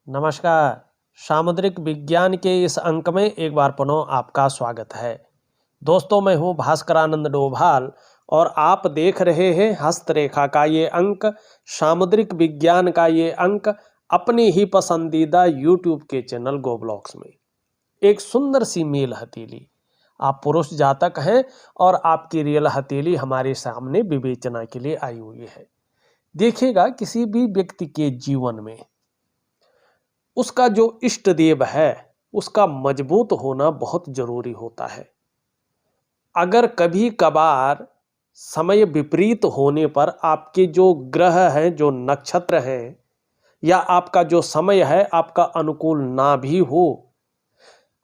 नमस्कार। सामुद्रिक विज्ञान के इस अंक में एक बार पुनः आपका स्वागत है। दोस्तों, मैं हूं भास्करानंद डोभाल और आप देख रहे हैं हस्तरेखा का ये अंक, सामुद्रिक विज्ञान का ये अंक अपनी ही पसंदीदा यूट्यूब के चैनल गो ब्लॉग्स में। एक सुंदर सी मेल हथेली, आप पुरुष जातक हैं और आपकी रियल हथेली हमारे सामने विवेचना के लिए आई हुई है। देखिएगा, किसी भी व्यक्ति के जीवन में उसका जो इष्ट देव है उसका मजबूत होना बहुत जरूरी होता है। अगर कभी कभार समय विपरीत होने पर आपके जो ग्रह हैं, जो नक्षत्र हैं, या आपका जो समय है आपका अनुकूल ना भी हो,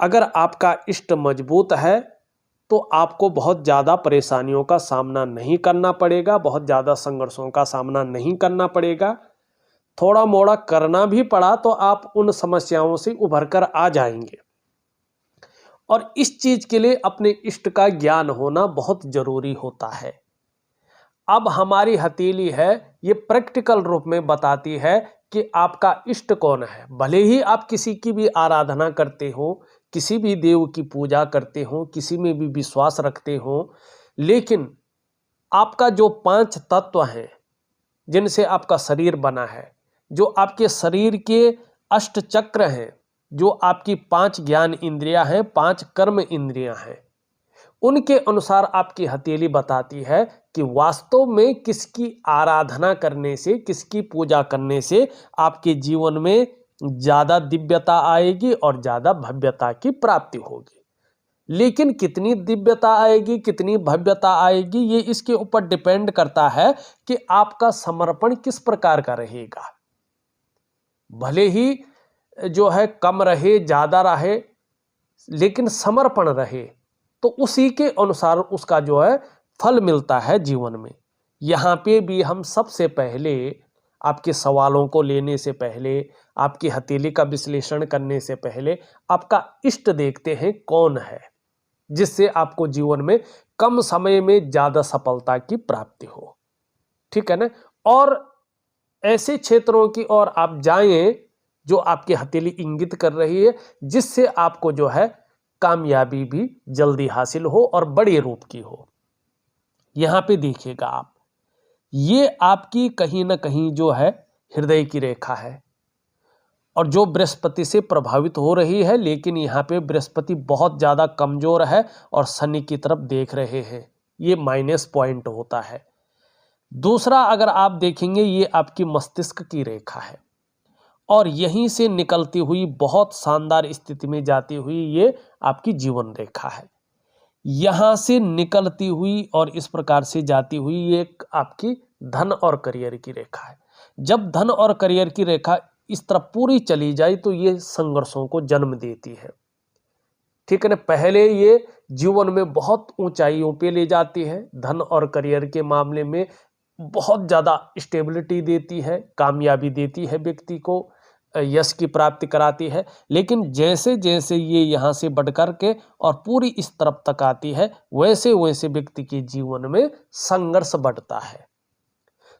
अगर आपका इष्ट मजबूत है तो आपको बहुत ज़्यादा परेशानियों का सामना नहीं करना पड़ेगा, बहुत ज़्यादा संघर्षों का सामना नहीं करना पड़ेगा। थोड़ा मोड़ा करना भी पड़ा तो आप उन समस्याओं से उभर कर आ जाएंगे। और इस चीज के लिए अपने इष्ट का ज्ञान होना बहुत जरूरी होता है। अब हमारी हथेली है, ये प्रैक्टिकल रूप में बताती है कि आपका इष्ट कौन है। भले ही आप किसी की भी आराधना करते हो, किसी भी देव की पूजा करते हो, किसी में भी विश्वास रखते हो, लेकिन आपका जो 5 तत्व हैं जिनसे आपका शरीर बना है, जो आपके शरीर के अष्ट चक्र हैं, जो आपकी 5 ज्ञान इंद्रियां हैं, 5 कर्म इंद्रियां हैं, उनके अनुसार आपकी हथेली बताती है कि वास्तव में किसकी आराधना करने से, किसकी पूजा करने से आपके जीवन में ज़्यादा दिव्यता आएगी और ज़्यादा भव्यता की प्राप्ति होगी। लेकिन कितनी दिव्यता आएगी, कितनी भव्यता आएगी, ये इसके ऊपर डिपेंड करता है कि आपका समर्पण किस प्रकार का रहेगा। भले ही जो है कम रहे, ज़्यादा रहे, लेकिन समर्पण रहे तो उसी के अनुसार उसका जो है फल मिलता है जीवन में। यहाँ पे भी हम सबसे पहले आपके सवालों को लेने से पहले, आपकी हथेली का विश्लेषण करने से पहले आपका इष्ट देखते हैं कौन है, जिससे आपको जीवन में कम समय में ज़्यादा सफलता की प्राप्ति हो। ठीक है ना। और ऐसे क्षेत्रों की ओर आप जाएं जो आपकी हथेली इंगित कर रही है, जिससे आपको जो है कामयाबी भी जल्दी हासिल हो और बड़े रूप की हो। यहां पे देखिएगा आप, ये आपकी कहीं ना कहीं जो है हृदय की रेखा है और जो बृहस्पति से प्रभावित हो रही है, लेकिन यहाँ पे बृहस्पति बहुत ज़्यादा कमज़ोर है और शनि की तरफ देख रहे हैं, ये माइनस पॉइंट होता है। दूसरा, अगर आप देखेंगे, ये आपकी मस्तिष्क की रेखा है और यहीं से निकलती हुई बहुत शानदार स्थिति में जाती हुई ये आपकी जीवन रेखा है। यहाँ से निकलती हुई और इस प्रकार से जाती हुई ये एक आपकी धन और करियर की रेखा है। जब धन और करियर की रेखा इस तरफ पूरी चली जाए तो ये संघर्षों को जन्म देती है। ठीक है ना। पहले ये जीवन में बहुत ऊंचाइयों पे ले जाती है, धन और करियर के मामले में बहुत ज़्यादा स्टेबिलिटी देती है, कामयाबी देती है, व्यक्ति को यश की प्राप्ति कराती है। लेकिन जैसे जैसे ये यहाँ से बढ़ कर के और पूरी इस तरफ तक आती है, वैसे वैसे व्यक्ति के जीवन में संघर्ष बढ़ता है।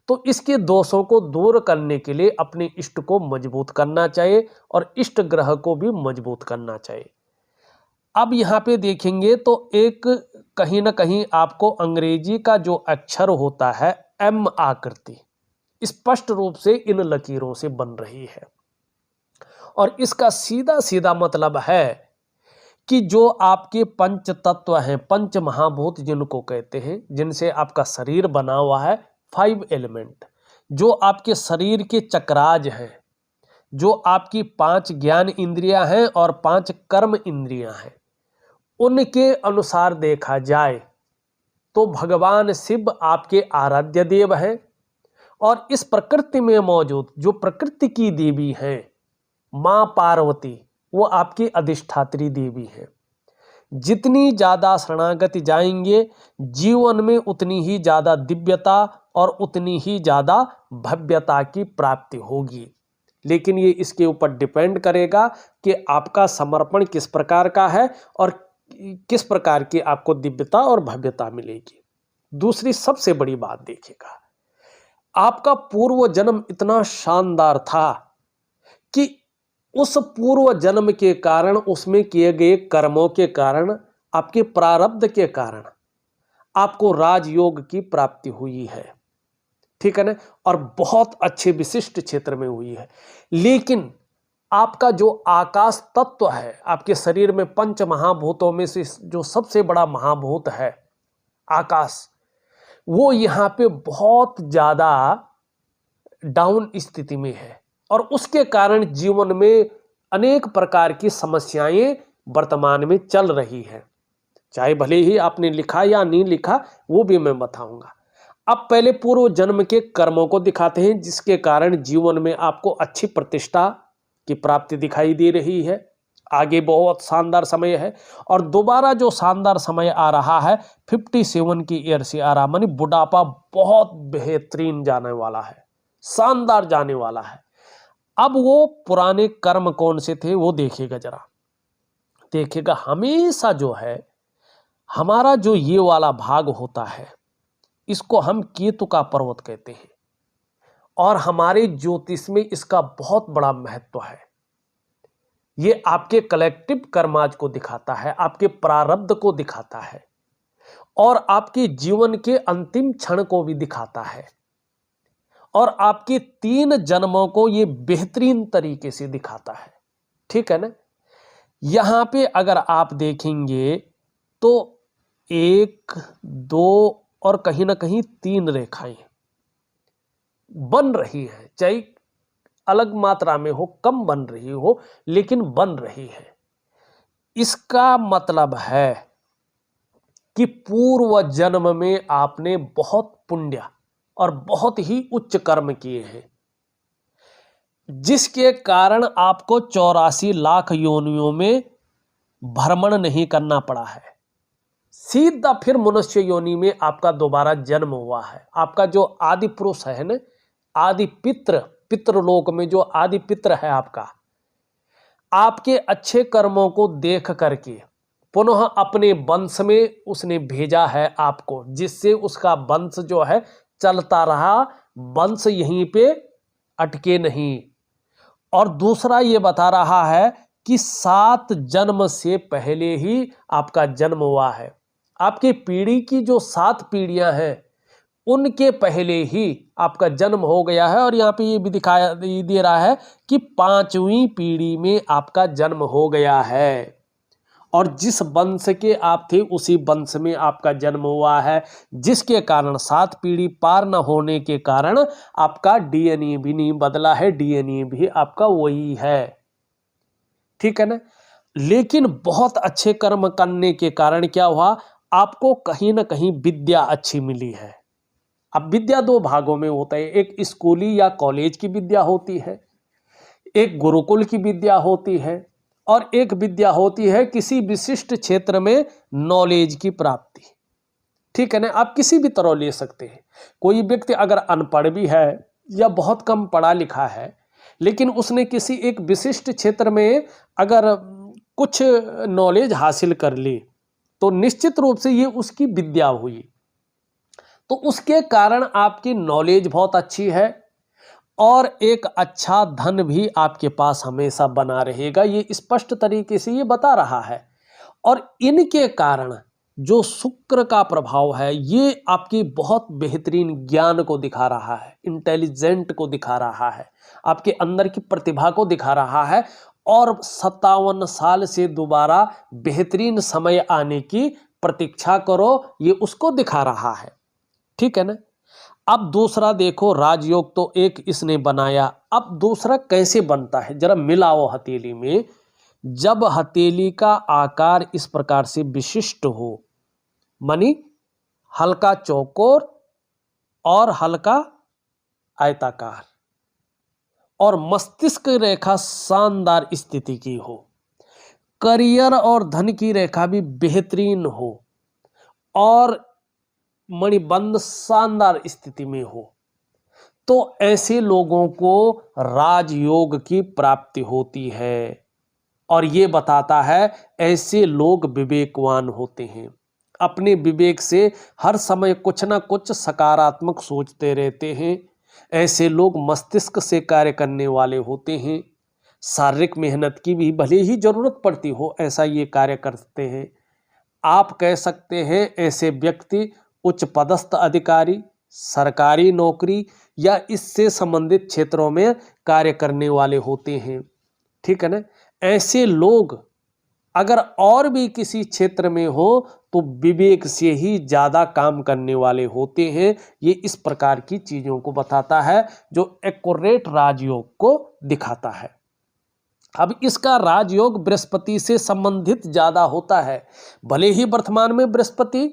तो इसके दोषों को दूर करने के लिए अपने इष्ट को मजबूत करना चाहिए और इष्ट ग्रह को भी मजबूत करना चाहिए। अब यहाँ पे देखेंगे तो एक कहीं ना कहीं आपको अंग्रेजी का जो अक्षर होता है एम आकृति स्पष्ट रूप से इन लकीरों से बन रही है और इसका सीधा सीधा मतलब है कि जो आपके पंच तत्व हैं, पंच महाभूत जिनको कहते हैं, जिनसे आपका शरीर बना हुआ है, 5 एलिमेंट, जो आपके शरीर के चक्राज हैं, जो आपकी 5 ज्ञान इंद्रियां हैं और 5 कर्म इंद्रियां हैं, उनके अनुसार देखा जाए तो भगवान शिव आपके आराध्य देव हैं और इस प्रकृति में मौजूद जो प्रकृति की देवी हैं, माँ पार्वती, वो आपकी अधिष्ठात्री देवी हैं। जितनी ज़्यादा शरणागति जाएंगे जीवन में उतनी ही ज़्यादा दिव्यता और उतनी ही ज़्यादा भव्यता की प्राप्ति होगी। लेकिन ये इसके ऊपर डिपेंड करेगा कि आपका समर्पण किस प्रकार का है और किस प्रकार की आपको दिव्यता और भव्यता मिलेगी। दूसरी सबसे बड़ी बात देखिएगा, आपका पूर्व जन्म इतना शानदार था कि उस पूर्व जन्म के कारण, उसमें किए गए कर्मों के कारण, आपके प्रारब्ध के कारण आपको राजयोग की प्राप्ति हुई है, ठीक है ना, और बहुत अच्छे विशिष्ट क्षेत्र में हुई है। लेकिन आपका जो आकाश तत्व है, आपके शरीर में पंच महाभूतों में से जो सबसे बड़ा महाभूत है आकाश, वो यहाँ पे बहुत ज्यादा डाउन स्थिति में है और उसके कारण जीवन में अनेक प्रकार की समस्याएं वर्तमान में चल रही है। चाहे भले ही आपने लिखा या नहीं लिखा, वो भी मैं बताऊंगा। अब पहले पूर्व जन्म के कर्मों को दिखाते हैं, जिसके कारण जीवन में आपको अच्छी प्रतिष्ठा की प्राप्ति दिखाई दे रही है। आगे बहुत शानदार समय है और दोबारा जो शानदार समय आ रहा है 57 की ईयर से आ रहा, मानी बुढ़ापा बहुत बेहतरीन जाने वाला है, शानदार जाने वाला है। अब वो पुराने कर्म कौन से थे वो देखिएगा, जरा देखिएगा। हमेशा जो है हमारा जो ये वाला भाग होता है, इसको हम केतु का पर्वत कहते हैं और हमारे ज्योतिष में इसका बहुत बड़ा महत्व है। ये आपके कलेक्टिव कर्माज को दिखाता है, आपके प्रारब्ध को दिखाता है और आपके जीवन के अंतिम क्षण को भी दिखाता है और आपके 3 जन्मों को ये बेहतरीन तरीके से दिखाता है, ठीक है ना। यहां पे अगर आप देखेंगे तो 1, 2 और कहीं ना कहीं 3 रेखाएं बन रही हैं, चाहे अलग मात्रा में हो, कम बन रही हो, लेकिन बन रही है। इसका मतलब है कि पूर्व जन्म में आपने बहुत पुण्य और बहुत ही उच्च कर्म किए हैं, जिसके कारण आपको 84 लाख योनियों में भ्रमण नहीं करना पड़ा है। सीधा फिर मनुष्य योनि में आपका दोबारा जन्म हुआ है। आपका जो आदि पुरुष है ना, आदि पितृलोक में जो आदि पित्र है आपका, आपके अच्छे कर्मों को देख करके पुनः अपने वंश में उसने भेजा है आपको, जिससे उसका वंश जो है चलता रहा, वंश यहीं पे अटके नहीं। और दूसरा ये बता रहा है कि 7 जन्म से पहले ही आपका जन्म हुआ है। आपकी पीढ़ी की जो 7 पीढ़ियां हैं, उनके पहले ही आपका जन्म हो गया है। और यहाँ पे ये भी दिखाया दे रहा है कि 5वीं पीढ़ी में आपका जन्म हो गया है और जिस वंश के आप थे उसी वंश में आपका जन्म हुआ है, जिसके कारण 7 पीढ़ी पार न होने के कारण आपका डीएनए भी नहीं बदला है, डीएनए भी आपका वही है, ठीक है ना। लेकिन बहुत अच्छे कर्म करने के कारण क्या हुआ, आपको कहीं ना कहीं विद्या अच्छी मिली है। अब विद्या 2 भागों में होता है, एक स्कूली या कॉलेज की विद्या होती है, एक गुरुकुल की विद्या होती है और एक विद्या होती है किसी विशिष्ट क्षेत्र में नॉलेज की प्राप्ति, ठीक है ना। आप किसी भी तरह ले सकते हैं। कोई व्यक्ति अगर अनपढ़ भी है या बहुत कम पढ़ा लिखा है, लेकिन उसने किसी एक विशिष्ट क्षेत्र में अगर कुछ नॉलेज हासिल कर ली, तो निश्चित रूप से ये उसकी विद्या हुई। तो उसके कारण आपकी नॉलेज बहुत अच्छी है और एक अच्छा धन भी आपके पास हमेशा बना रहेगा, ये स्पष्ट तरीके से ये बता रहा है। और इनके कारण जो शुक्र का प्रभाव है, ये आपकी बहुत बेहतरीन ज्ञान को दिखा रहा है, इंटेलिजेंट को दिखा रहा है, आपके अंदर की प्रतिभा को दिखा रहा है और 57 साल से दोबारा बेहतरीन समय आने की प्रतीक्षा करो, ये उसको दिखा रहा है, ठीक है ना। अब दूसरा देखो, राजयोग तो एक इसने बनाया, अब दूसरा कैसे बनता है जरा मिलाओ हथेली में। जब हथेली का आकार इस प्रकार से विशिष्ट हो, मानी हल्का चौकोर और हल्का आयताकार और मस्तिष्क रेखा शानदार स्थिति की हो, करियर और धन की रेखा भी बेहतरीन हो और मणिबंध शानदार स्थिति में हो, तो ऐसे लोगों को राजयोग की प्राप्ति होती है। और ये बताता है ऐसे लोग विवेकवान होते हैं, अपने विवेक से हर समय कुछ ना कुछ सकारात्मक सोचते रहते हैं। ऐसे लोग मस्तिष्क से कार्य करने वाले होते हैं, शारीरिक मेहनत की भी भले ही जरूरत पड़ती हो, ऐसा ये कार्य करते हैं। आप कह सकते हैं ऐसे व्यक्ति उच्च पदस्थ अधिकारी, सरकारी नौकरी या इससे संबंधित क्षेत्रों में कार्य करने वाले होते हैं। ठीक है ना। ऐसे लोग अगर और भी किसी क्षेत्र में हो तो विवेक से ही ज्यादा काम करने वाले होते हैं। ये इस प्रकार की चीजों को बताता है जो एक्यूरेट राजयोग को दिखाता है। अब इसका राजयोग बृहस्पति से संबंधित ज्यादा होता है। भले ही वर्तमान में बृहस्पति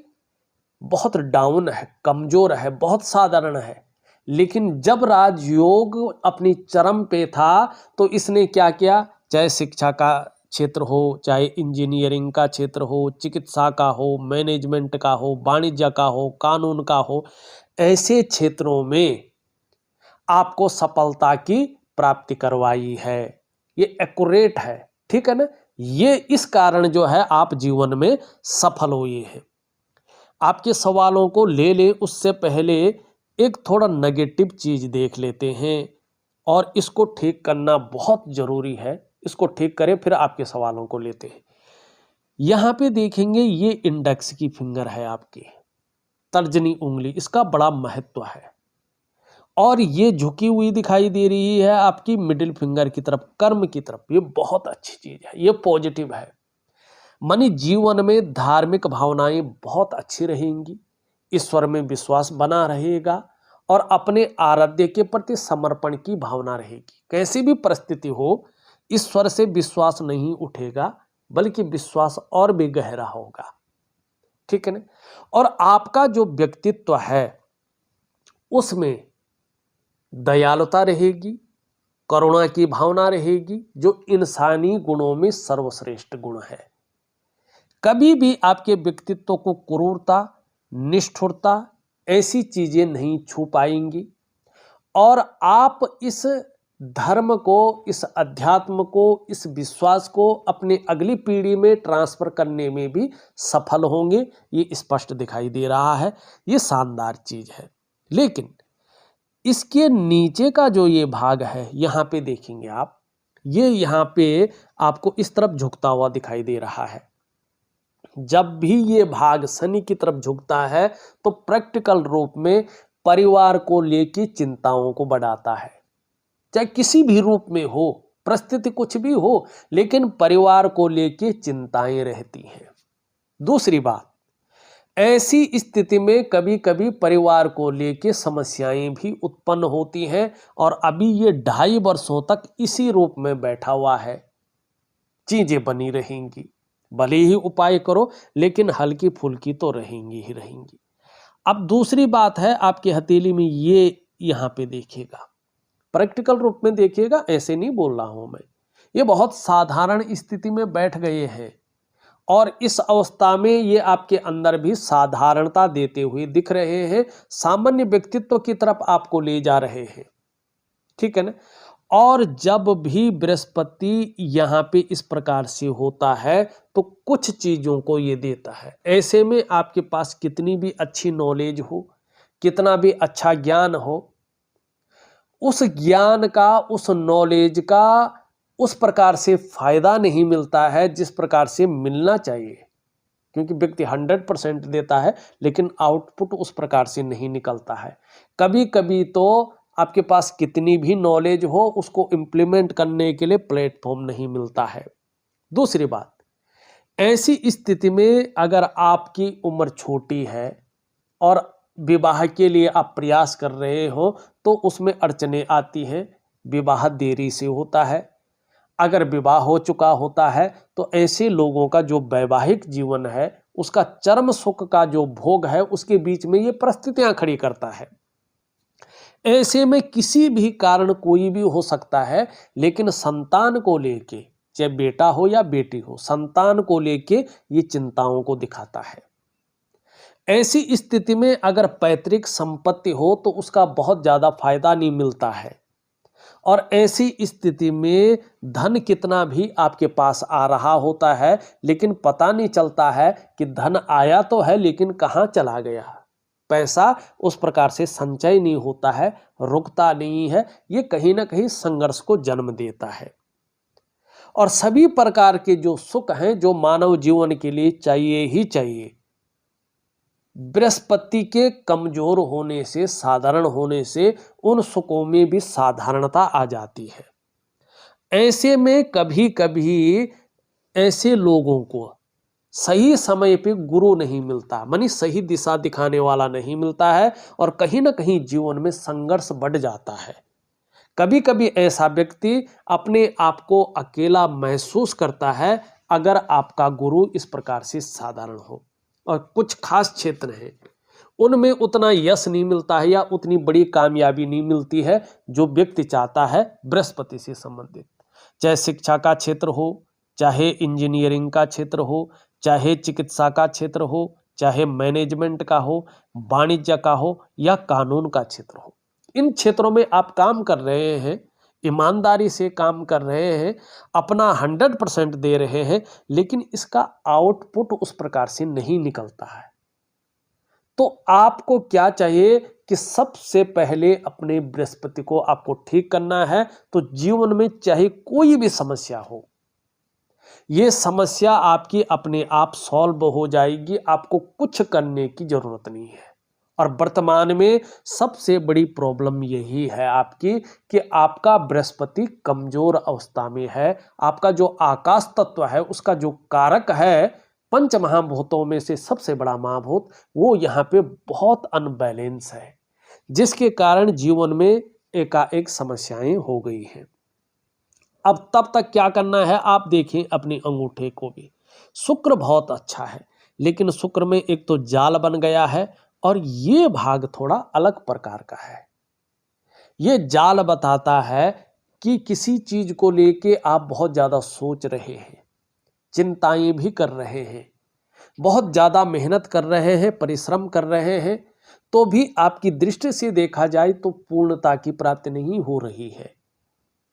बहुत डाउन है, कमजोर है, बहुत साधारण है, लेकिन जब राजयोग अपनी चरम पे था तो इसने क्या किया, चाहे शिक्षा का क्षेत्र हो, चाहे इंजीनियरिंग का क्षेत्र हो, चिकित्सा का हो, मैनेजमेंट का हो, वाणिज्य का हो, कानून का हो, ऐसे क्षेत्रों में आपको सफलता की प्राप्ति करवाई है। ये एक्यूरेट है। ठीक है ना। ये इस कारण जो है आप जीवन में सफल हुए हैं। आपके सवालों को ले ले उससे पहले एक थोड़ा नेगेटिव चीज देख लेते हैं और इसको ठीक करना बहुत जरूरी है। इसको ठीक करें फिर आपके सवालों को लेते हैं। यहां पे देखेंगे ये इंडेक्स की फिंगर है आपकी, तर्जनी उंगली, इसका बड़ा महत्व है। और ये झुकी हुई दिखाई दे रही है आपकी मिडिल फिंगर की तरफ, कर्म की तरफ। ये बहुत अच्छी चीज है, ये पॉजिटिव है। मानी जीवन में धार्मिक भावनाएं बहुत अच्छी रहेंगी, ईश्वर में विश्वास बना रहेगा और अपने आराध्य के प्रति समर्पण की भावना रहेगी। कैसी भी परिस्थिति हो, ईश्वर से विश्वास नहीं उठेगा, बल्कि विश्वास और भी गहरा होगा। ठीक है ना। और आपका जो व्यक्तित्व है उसमें दयालुता रहेगी, करुणा की भावना रहेगी, जो इंसानी गुणों में सर्वश्रेष्ठ गुण है। कभी भी आपके व्यक्तित्व को क्रूरता, निष्ठुरता ऐसी चीजें नहीं छू पाएंगी और आप इस धर्म को, इस अध्यात्म को, इस विश्वास को अपने अगली पीढ़ी में ट्रांसफर करने में भी सफल होंगे। ये स्पष्ट दिखाई दे रहा है। ये शानदार चीज है। लेकिन इसके नीचे का जो ये भाग है, यहां पे देखेंगे आप, ये यहां पे आपको इस तरफ झुकता हुआ दिखाई दे रहा है। जब भी ये भाग शनि की तरफ झुकता है तो प्रैक्टिकल रूप में परिवार को लेकर चिंताओं को बढ़ाता है। चाहे किसी भी रूप में हो, परिस्थिति कुछ भी हो, लेकिन परिवार को लेकर चिंताएं रहती हैं। दूसरी बात, ऐसी स्थिति में कभी कभी परिवार को लेकर समस्याएं भी उत्पन्न होती हैं और अभी ये 2.5 वर्षों तक इसी रूप में बैठा हुआ है। चीजें बनी रहेंगी, भले ही उपाय करो लेकिन हल्की फुल्की तो रहेंगी ही रहेंगी। अब दूसरी बात है, आपकी हथेली में ये यहां पे देखिएगा, प्रैक्टिकल रूप में देखिएगा, ऐसे नहीं बोल रहा हूं मैं। ये बहुत साधारण स्थिति में बैठ गए हैं और इस अवस्था में ये आपके अंदर भी साधारणता देते हुए दिख रहे हैं, सामान्य व्यक्तित्व की तरफ आपको ले जा रहे हैं। ठीक है ना। और जब भी बृहस्पति यहाँ पे इस प्रकार से होता है तो कुछ चीजों को ये देता है। ऐसे में आपके पास कितनी भी अच्छी नॉलेज हो, कितना भी अच्छा ज्ञान हो, उस ज्ञान का, उस नॉलेज का उस प्रकार से फायदा नहीं मिलता है जिस प्रकार से मिलना चाहिए। क्योंकि व्यक्ति 100% देता है लेकिन आउटपुट उस प्रकार से नहीं निकलता है। कभी कभी तो आपके पास कितनी भी नॉलेज हो, उसको इम्प्लीमेंट करने के लिए प्लेटफॉर्म नहीं मिलता है। दूसरी बात, ऐसी स्थिति में अगर आपकी उम्र छोटी है और विवाह के लिए आप प्रयास कर रहे हो तो उसमें अड़चने आती हैं, विवाह देरी से होता है। अगर विवाह हो चुका होता है तो ऐसे लोगों का जो वैवाहिक जीवन है उसका चरम सुख का जो भोग है उसके बीच में ये परिस्थितियां खड़ी करता है। ऐसे में किसी भी कारण कोई भी हो सकता है, लेकिन संतान को लेके, चाहे बेटा हो या बेटी हो, संतान को लेके ये चिंताओं को दिखाता है। ऐसी स्थिति में अगर पैतृक संपत्ति हो तो उसका बहुत ज्यादा फायदा नहीं मिलता है और ऐसी स्थिति में धन कितना भी आपके पास आ रहा होता है लेकिन पता नहीं चलता है कि धन आया तो है लेकिन कहाँ चला गया। पैसा उस प्रकार से संचय नहीं होता है, रुकता नहीं है, ये कहीं ना कहीं संघर्ष को जन्म देता है। और सभी प्रकार के जो सुख हैं जो मानव जीवन के लिए चाहिए ही चाहिए, बृहस्पति के कमजोर होने से, साधारण होने से उन सुखों में भी साधारणता आ जाती है। ऐसे में कभी कभी ऐसे लोगों को सही समय पे गुरु नहीं मिलता, मानी सही दिशा दिखाने वाला नहीं मिलता है, और कहीं ना कहीं जीवन में संघर्ष बढ़ जाता है। कभी कभी ऐसा व्यक्ति अपने आप को अकेला महसूस करता है अगर आपका गुरु इस प्रकार से साधारण हो। और कुछ खास क्षेत्र हैं उनमें उतना यश नहीं मिलता है या उतनी बड़ी कामयाबी नहीं मिलती है जो व्यक्ति चाहता है बृहस्पति से संबंधित, चाहे शिक्षा का क्षेत्र हो, चाहे इंजीनियरिंग का क्षेत्र हो, चाहे चिकित्सा का क्षेत्र हो, चाहे मैनेजमेंट का हो, वाणिज्य का हो या कानून का क्षेत्र हो। इन क्षेत्रों में आप काम कर रहे हैं, ईमानदारी से काम कर रहे हैं, अपना 100% दे रहे हैं, लेकिन इसका आउटपुट उस प्रकार से नहीं निकलता है। तो आपको क्या चाहिए कि सबसे पहले अपने बृहस्पति को आपको ठीक करना है। तो जीवन में चाहे कोई भी समस्या हो, ये समस्या आपकी अपने आप सॉल्व हो जाएगी, आपको कुछ करने की जरूरत नहीं है। और वर्तमान में सबसे बड़ी प्रॉब्लम यही है आपकी कि आपका बृहस्पति कमजोर अवस्था में है। आपका जो आकाश तत्व है उसका जो कारक है, पंच महाभूतों में से सबसे बड़ा महाभूत, वो यहाँ पे बहुत अनबैलेंस है, जिसके कारण जीवन में एकाएक समस्याएं हो गई हैं। अब तब तक क्या करना है, आप देखें अपने अंगूठे को भी, शुक्र बहुत अच्छा है, लेकिन शुक्र में एक तो जाल बन गया है और ये भाग थोड़ा अलग प्रकार का है। ये जाल बताता है कि किसी चीज को लेके आप बहुत ज्यादा सोच रहे हैं, चिंताएं भी कर रहे हैं, बहुत ज्यादा मेहनत कर रहे हैं, परिश्रम कर रहे हैं, तो भी आपकी दृष्टि से देखा जाए तो पूर्णता की प्राप्ति नहीं हो रही है।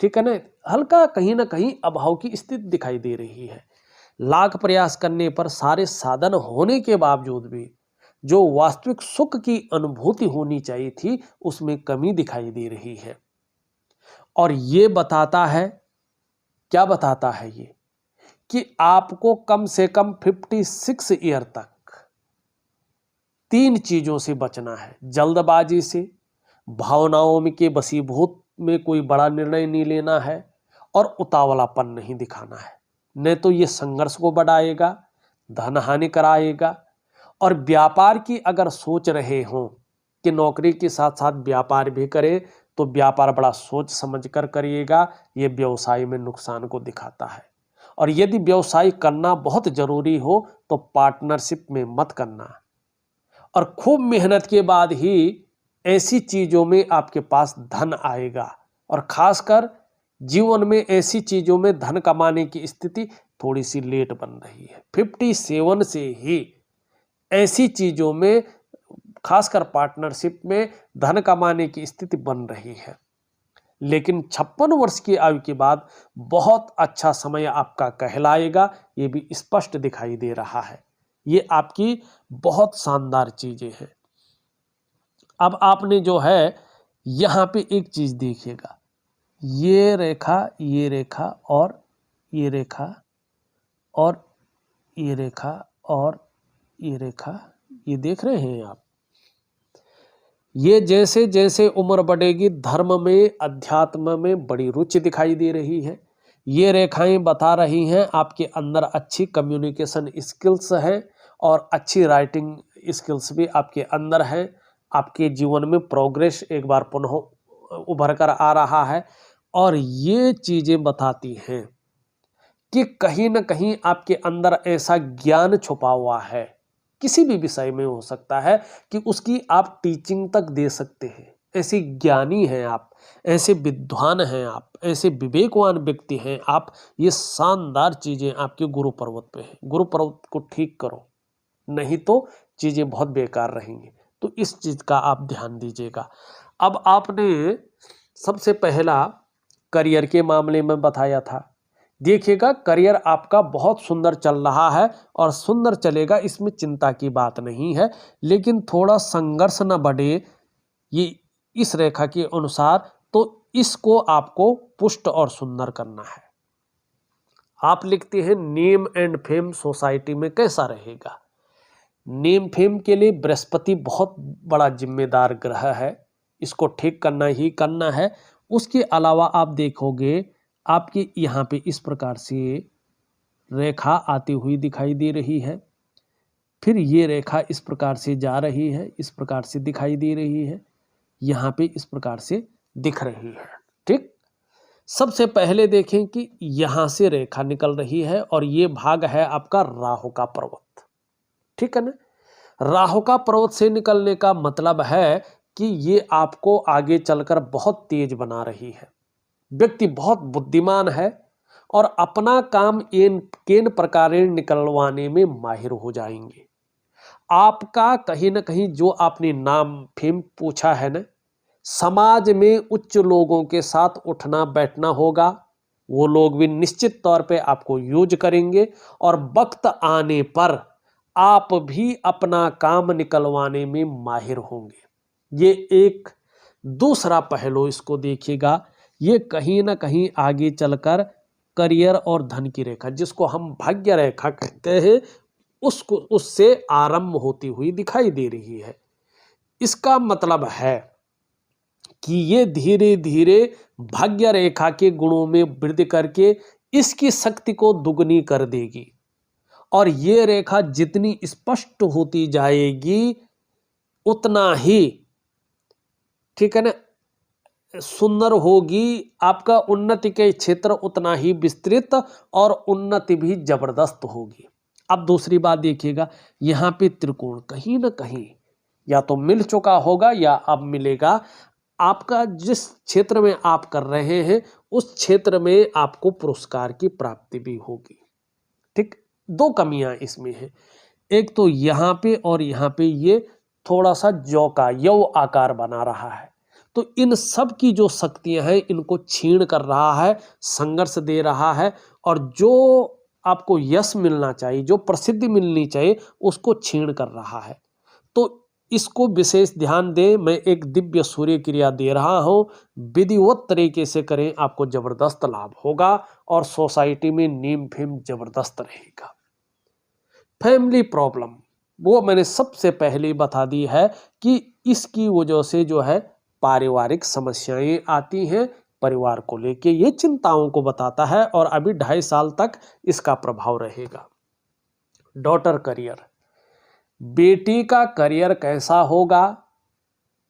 ठीक है ना, हल्का कहीं ना कहीं अभाव की स्थिति दिखाई दे रही है। लाख प्रयास करने पर, सारे साधन होने के बावजूद भी जो वास्तविक सुख की अनुभूति होनी चाहिए थी उसमें कमी दिखाई दे रही है। और ये बताता है, क्या बताता है ये, कि आपको कम से कम 56 ईयर तक 3 चीजों से बचना है। जल्दबाजी से, भावनाओं में के वशीभूत में कोई बड़ा निर्णय नहीं लेना है, और उतावलापन नहीं दिखाना है, नहीं तो ये संघर्ष को बढ़ाएगा, धन हानि कराएगा। और व्यापार की अगर सोच रहे हो कि नौकरी के साथ साथ व्यापार भी करें, तो व्यापार बड़ा सोच समझ कर करिएगा, ये व्यवसाय में नुकसान को दिखाता है। और यदि व्यवसाय करना बहुत जरूरी हो तो पार्टनरशिप में मत करना, और खूब मेहनत के बाद ही ऐसी चीजों में आपके पास धन आएगा। और खासकर जीवन में ऐसी चीजों में धन कमाने की स्थिति थोड़ी सी लेट बन रही है। 57 से ही ऐसी चीजों में, खासकर पार्टनरशिप में धन कमाने की स्थिति बन रही है। लेकिन 56 वर्ष की आयु के बाद बहुत अच्छा समय आपका कहलाएगा, ये भी स्पष्ट दिखाई दे रहा है। ये आपकी बहुत शानदार चीजें हैं। अब आपने जो है यहाँ पे एक चीज देखिएगा, ये रेखा, ये रेखा और ये रेखा और ये रेखा और ये रेखा, ये देख रहे हैं आप। ये जैसे जैसे उम्र बढ़ेगी, धर्म में, अध्यात्म में बड़ी रुचि दिखाई दे रही है। ये रेखाएं बता रही हैं आपके अंदर अच्छी कम्युनिकेशन स्किल्स है, और अच्छी राइटिंग स्किल्स भी आपके अंदर है। आपके जीवन में प्रोग्रेस एक बार पुनः उभर कर आ रहा है। और ये चीजें बताती हैं कि कहीं ना कहीं आपके अंदर ऐसा ज्ञान छुपा हुआ है, किसी भी विषय में हो सकता है, कि उसकी आप टीचिंग तक दे सकते हैं। ऐसे ज्ञानी हैं आप, ऐसे विद्वान हैं आप, ऐसे विवेकवान व्यक्ति हैं आप। ये शानदार चीजें आपके गुरु पर्वत पे हैं। गुरु पर्वत को ठीक करो, नहीं तो चीजें बहुत बेकार रहेंगी। तो इस चीज का आप ध्यान दीजिएगा। अब आपने सबसे पहला करियर के मामले में बताया था। देखिएगा, करियर आपका बहुत सुंदर चल रहा है और सुंदर चलेगा, इसमें चिंता की बात नहीं है, लेकिन थोड़ा संघर्ष न बढ़े ये इस रेखा के अनुसार, तो इसको आपको पुष्ट और सुंदर करना है। आप लिखते हैं नेम एंड फेम सोसाइटी में कैसा रहेगा। नेम फेम के लिए बृहस्पति बहुत बड़ा जिम्मेदार ग्रह है, इसको ठीक करना ही करना है। उसके अलावा आप देखोगे आपके यहाँ पे इस प्रकार से रेखा आती हुई दिखाई दे रही है, फिर ये रेखा इस प्रकार से जा रही है, इस प्रकार से दिखाई दे रही है, यहाँ पे इस प्रकार से दिख रही है। ठीक, सबसे पहले देखें कि यहाँ से रेखा निकल रही है और ये भाग है आपका राहु का पर्वत। ठीक है ना। राहु का पर्वत से निकलने का मतलब है कि ये आपको आगे चलकर बहुत तेज बना रही है। व्यक्ति बहुत बुद्धिमान है और अपना काम केन प्रकारेण निकलवाने में माहिर हो जाएंगे। आपका कहीं ना कहीं जो आपने नाम फेम पूछा है ना, समाज में उच्च लोगों के साथ उठना बैठना होगा, वो लोग भी निश्चित तौर पे आपको यूज करेंगे और वक्त आने पर आप भी अपना काम निकलवाने में माहिर होंगे। ये एक दूसरा पहलू इसको देखिएगा, ये कहीं ना कहीं आगे चलकर करियर और धन की रेखा, जिसको हम भाग्य रेखा कहते हैं, उससे आरंभ होती हुई दिखाई दे रही है। इसका मतलब है कि ये धीरे धीरे भाग्य रेखा के गुणों में वृद्धि करके इसकी शक्ति को दुगनी कर देगी और ये रेखा जितनी स्पष्ट होती जाएगी उतना ही, ठीक है ना, सुंदर होगी। आपका उन्नति के क्षेत्र उतना ही विस्तृत और उन्नति भी जबरदस्त होगी। अब दूसरी बात देखिएगा, यहाँ पे त्रिकोण कहीं ना कहीं या तो मिल चुका होगा या अब मिलेगा। आपका जिस क्षेत्र में आप कर रहे हैं उस क्षेत्र में आपको पुरस्कार की प्राप्ति भी होगी। ठीक, दो कमियां इसमें हैं, एक तो यहाँ पे और यहाँ पे ये थोड़ा सा जौ का यव आकार बना रहा है, तो इन सब की जो शक्तियां हैं इनको छीण कर रहा है, संघर्ष दे रहा है और जो आपको यश मिलना चाहिए, जो प्रसिद्धि मिलनी चाहिए, उसको छीण कर रहा है। तो इसको विशेष ध्यान दें। मैं एक दिव्य सूर्य क्रिया दे रहा हूं, विधिवत तरीके से करें, आपको जबरदस्त लाभ होगा और सोसाइटी में नेम फेम जबरदस्त रहेगा। फैमिली प्रॉब्लम वो मैंने सबसे पहले बता दी है कि इसकी वजह से जो है पारिवारिक समस्याएं आती हैं, परिवार को लेके ये चिंताओं को बताता है और अभी 2.5 साल तक इसका प्रभाव रहेगा। डॉटर करियर, बेटी का करियर कैसा होगा,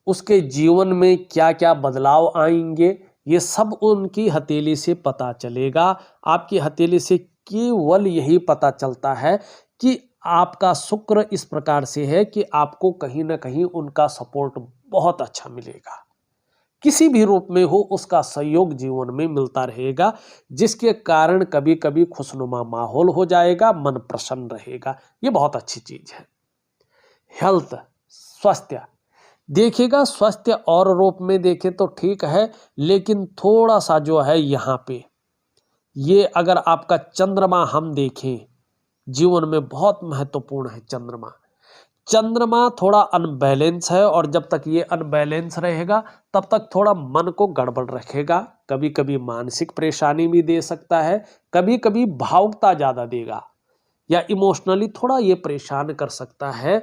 उसके जीवन में क्या क्या बदलाव आएंगे, ये सब उनकी हथेली से पता चलेगा। आपकी हथेली से केवल यही पता चलता है कि आपका शुक्र इस प्रकार से है कि आपको कहीं ना कहीं उनका सपोर्ट बहुत अच्छा मिलेगा, किसी भी रूप में हो उसका सहयोग जीवन में मिलता रहेगा, जिसके कारण कभी कभी खुशनुमा माहौल हो जाएगा, मन प्रसन्न रहेगा। ये बहुत अच्छी चीज है। हेल्थ, स्वास्थ्य देखिएगा, स्वास्थ्य और रूप में देखें तो ठीक है, लेकिन थोड़ा सा जो है यहाँ पे ये अगर आपका चंद्रमा हम देखें, जीवन में बहुत महत्वपूर्ण है चंद्रमा। चंद्रमा थोड़ा अनबैलेंस है और जब तक ये अनबैलेंस रहेगा तब तक थोड़ा मन को गड़बड़ रखेगा, कभी कभी मानसिक परेशानी भी दे सकता है, कभी कभी भावुकता ज़्यादा देगा या इमोशनली थोड़ा ये परेशान कर सकता है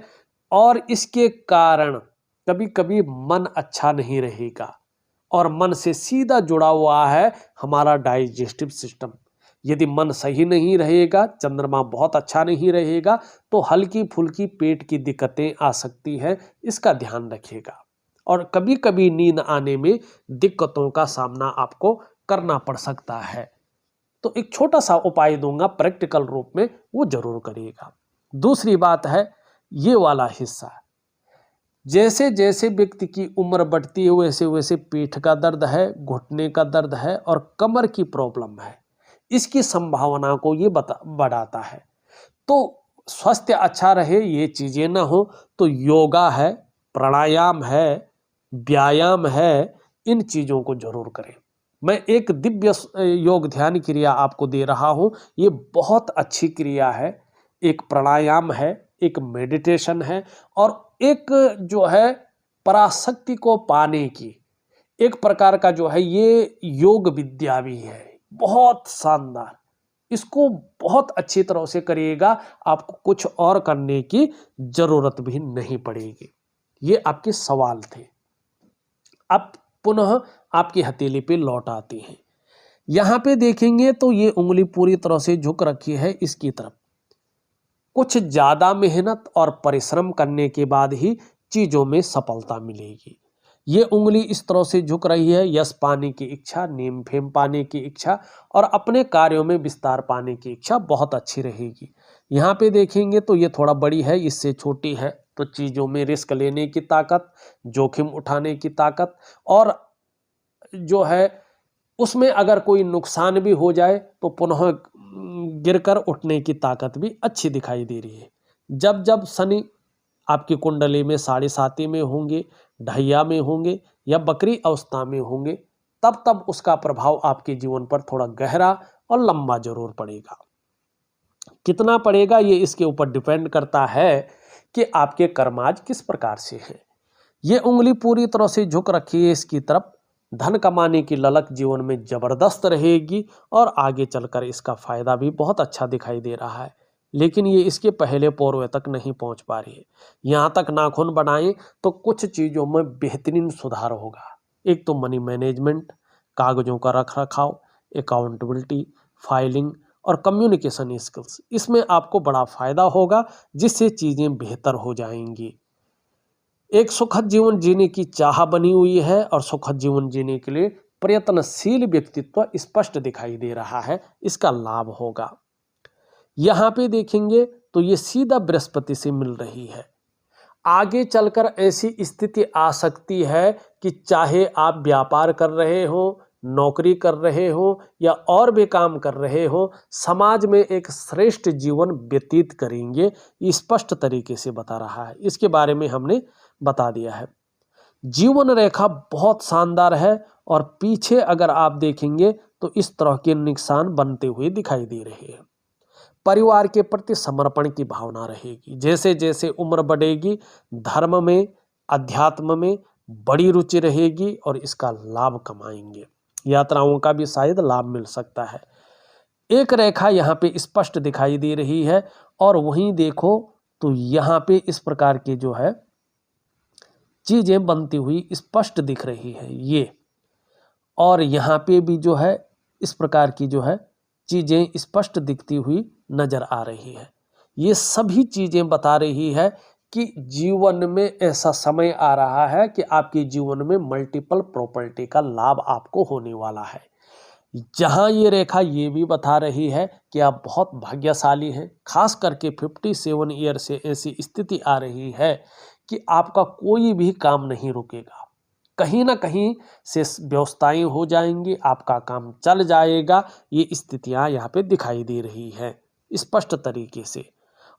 और इसके कारण कभी कभी मन अच्छा नहीं रहेगा और मन से सीधा जुड़ा हुआ है हमारा डाइजेस्टिव सिस्टम। यदि मन सही नहीं रहेगा, चंद्रमा बहुत अच्छा नहीं रहेगा, तो हल्की फुल्की पेट की दिक्कतें आ सकती हैं, इसका ध्यान रखिएगा। और कभी कभी नींद आने में दिक्कतों का सामना आपको करना पड़ सकता है। तो एक छोटा सा उपाय दूंगा प्रैक्टिकल रूप में, वो जरूर करिएगा। दूसरी बात है ये वाला हिस्सा, जैसे जैसे व्यक्ति की उम्र बढ़ती है वैसे वैसे पीठ का दर्द है, घुटने का दर्द है और कमर की प्रॉब्लम है, इसकी संभावना को ये बढ़ाता है। तो स्वास्थ्य अच्छा रहे, ये चीजें ना हो तो योगा है, प्राणायाम है, व्यायाम है, इन चीजों को जरूर करें। मैं एक दिव्य योग ध्यान क्रिया आपको दे रहा हूं, ये बहुत अच्छी क्रिया है। एक प्राणायाम है, एक मेडिटेशन है और एक जो है पराशक्ति को पाने की एक प्रकार का जो है ये योग विद्या भी है, बहुत शानदार। इसको बहुत अच्छी तरह से करिएगा, आपको कुछ और करने की जरूरत भी नहीं पड़ेगी। ये आपके सवाल थे। अब पुनः आपकी हथेली पे लौट आती हैं। यहां पे देखेंगे तो ये उंगली पूरी तरह से झुक रखी है इसकी तरफ। कुछ ज्यादा मेहनत और परिश्रम करने के बाद ही चीजों में सफलता मिलेगी। ये उंगली इस तरह से झुक रही है, यश पाने की इच्छा, नेम फेम पाने की इच्छा और अपने कार्यों में विस्तार पाने की इच्छा बहुत अच्छी रहेगी। यहाँ पे देखेंगे तो ये थोड़ा बड़ी है, इससे छोटी है, तो चीजों में रिस्क लेने की ताकत, जोखिम उठाने की ताकत और जो है उसमें अगर कोई नुकसान भी हो जाए तो पुनः गिरकर उठने की ताकत भी अच्छी दिखाई दे रही है। जब जब शनि आपकी कुंडली में 7.5 में होंगे, ढैया में होंगे या बकरी अवस्था में होंगे, तब तब उसका प्रभाव आपके जीवन पर थोड़ा गहरा और लंबा जरूर पड़ेगा। कितना पड़ेगा ये इसके ऊपर डिपेंड करता है कि आपके कर्माज किस प्रकार से हैं। ये उंगली पूरी तरह से झुक रखी है इसकी तरफ। धन कमाने की ललक जीवन में जबरदस्त रहेगी और आगे चलकर इसका फायदा भी बहुत अच्छा दिखाई दे रहा है, लेकिन ये इसके पहले पोरवे तक नहीं पहुंच पा रही है। यहाँ तक नाखून बनाएं तो कुछ चीज़ों में बेहतरीन सुधार होगा। एक तो मनी मैनेजमेंट, कागजों का रख रखाव, अकाउंटेबिलिटी, फाइलिंग और कम्युनिकेशन स्किल्स, इसमें आपको बड़ा फायदा होगा जिससे चीज़ें बेहतर हो जाएंगी। एक सुखद जीवन जीने की चाह बनी हुई है और सुखद जीवन जीने के लिए प्रयत्नशील व्यक्तित्व स्पष्ट दिखाई दे रहा है, इसका लाभ होगा। यहाँ पे देखेंगे तो ये सीधा बृहस्पति से मिल रही है। आगे चलकर ऐसी स्थिति आ सकती है कि चाहे आप व्यापार कर रहे हो, नौकरी कर रहे हो या और भी काम कर रहे हो, समाज में एक श्रेष्ठ जीवन व्यतीत करेंगे, ये स्पष्ट तरीके से बता रहा है। इसके बारे में हमने बता दिया है। जीवन रेखा बहुत शानदार है और पीछे अगर आप देखेंगे तो इस तरह के निशान बनते हुए दिखाई दे रहे हैं। परिवार के प्रति समर्पण की भावना रहेगी। जैसे जैसे उम्र बढ़ेगी, धर्म में, अध्यात्म में बड़ी रुचि रहेगी और इसका लाभ कमाएंगे। यात्राओं का भी शायद लाभ मिल सकता है। एक रेखा यहाँ पे स्पष्ट दिखाई दे रही है और वहीं देखो तो यहाँ पे इस प्रकार की जो है चीजें बनती हुई स्पष्ट दिख रही है ये, और यहाँ पे भी जो है इस प्रकार की जो है चीजें स्पष्ट दिखती हुई नजर आ रही है। ये सभी चीजें बता रही है कि जीवन में ऐसा समय आ रहा है कि आपके जीवन में मल्टीपल प्रॉपर्टी का लाभ आपको होने वाला है। जहां ये रेखा ये भी बता रही है कि आप बहुत भाग्यशाली हैं। खास करके 57 ईयर से ऐसी स्थिति आ रही है कि आपका कोई भी काम नहीं रुकेगा, कहीं ना कहीं से व्यवस्थाएं हो जाएंगी, आपका काम चल जाएगा। ये स्थितियां यहाँ पे दिखाई दे रही है स्पष्ट तरीके से।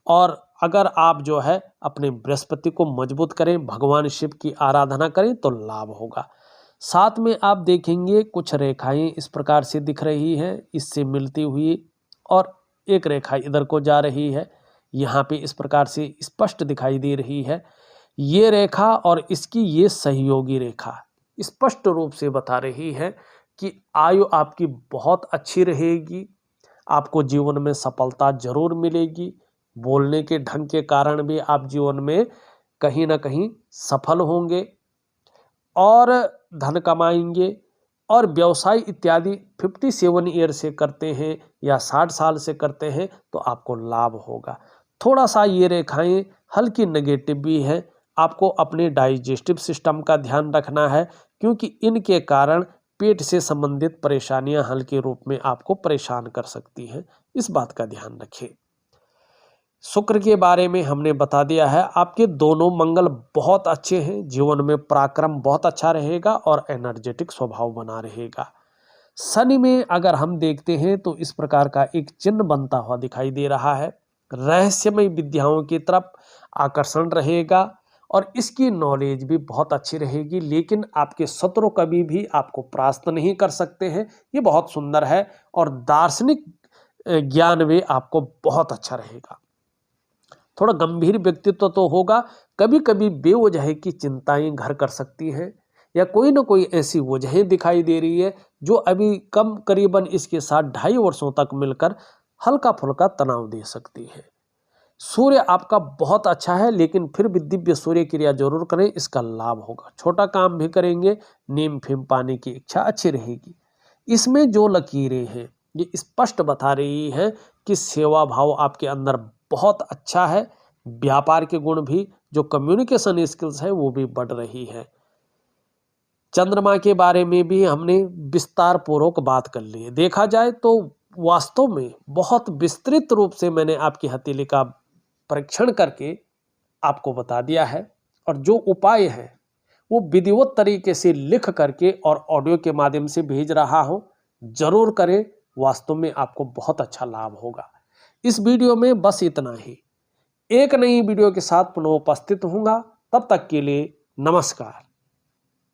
और अगर आप जो है अपने बृहस्पति को मजबूत करें, भगवान शिव की आराधना करें तो लाभ होगा। साथ में आप देखेंगे कुछ रेखाएं इस प्रकार से दिख रही हैं इससे मिलती हुई, और एक रेखा इधर को जा रही है, यहाँ पे इस प्रकार से स्पष्ट दिखाई दे रही है। ये रेखा और इसकी ये सहयोगी रेखा स्पष्ट रूप से बता रही है कि आयु आपकी बहुत अच्छी रहेगी, आपको जीवन में सफलता जरूर मिलेगी। बोलने के ढंग के कारण भी आप जीवन में कहीं ना कहीं सफल होंगे और धन कमाएंगे। और व्यवसाय इत्यादि 57 ईयर से करते हैं या 60 साल से करते हैं तो आपको लाभ होगा। थोड़ा सा ये रेखाएं हल्की नेगेटिव भी हैं, आपको अपने डाइजेस्टिव सिस्टम का ध्यान रखना है क्योंकि इनके कारण पेट से संबंधित परेशानियां हल्के रूप में आपको परेशान कर सकती हैं, इस बात का ध्यान रखें। शुक्र के बारे में हमने बता दिया है। आपके दोनों मंगल बहुत अच्छे हैं, जीवन में पराक्रम बहुत अच्छा रहेगा और एनर्जेटिक स्वभाव बना रहेगा। शनि में अगर हम देखते हैं तो इस प्रकार का एक चिन्ह बनता हुआ दिखाई दे रहा है। रहस्यमय विद्याओं की तरफ आकर्षण रहेगा और इसकी नॉलेज भी बहुत अच्छी रहेगी, लेकिन आपके शत्रु कभी भी आपको परास्त नहीं कर सकते हैं। ये बहुत सुंदर है और दार्शनिक ज्ञान भी आपको बहुत अच्छा रहेगा। थोड़ा गंभीर व्यक्तित्व तो होगा, कभी कभी बेवजह की चिंताएं घर कर सकती हैं या कोई ना कोई ऐसी वजहें दिखाई दे रही है जो अभी करीबन इसके साथ 2.5 वर्षों तक मिलकर हल्का फुल्का तनाव दे सकती है। सूर्य आपका बहुत अच्छा है, लेकिन फिर भी दिव्य सूर्य क्रिया जरूर करें, इसका लाभ होगा। छोटा काम भी करेंगे, नीम फीम पाने की इच्छा अच्छी रहेगी। इसमें जो लकीरें हैं ये स्पष्ट बता रही है कि सेवा भाव आपके अंदर बहुत अच्छा है। व्यापार के गुण भी, जो कम्युनिकेशन स्किल्स है वो भी बढ़ रही है। चंद्रमा के बारे में भी हमने विस्तार पूर्वक बात कर ली है। देखा जाए तो वास्तव में बहुत विस्तृत रूप से मैंने आपकी हथेली का परीक्षण करके आपको बता दिया है, और जो उपाय है वो विधिवत तरीके से लिख करके और ऑडियो के माध्यम से भेज रहा हूं। जरूर करें, वास्तव में आपको बहुत अच्छा लाभ होगा। इस वीडियो में बस इतना ही। एक नई वीडियो के साथ पुनः उपस्थित होऊंगा, तब तक के लिए नमस्कार।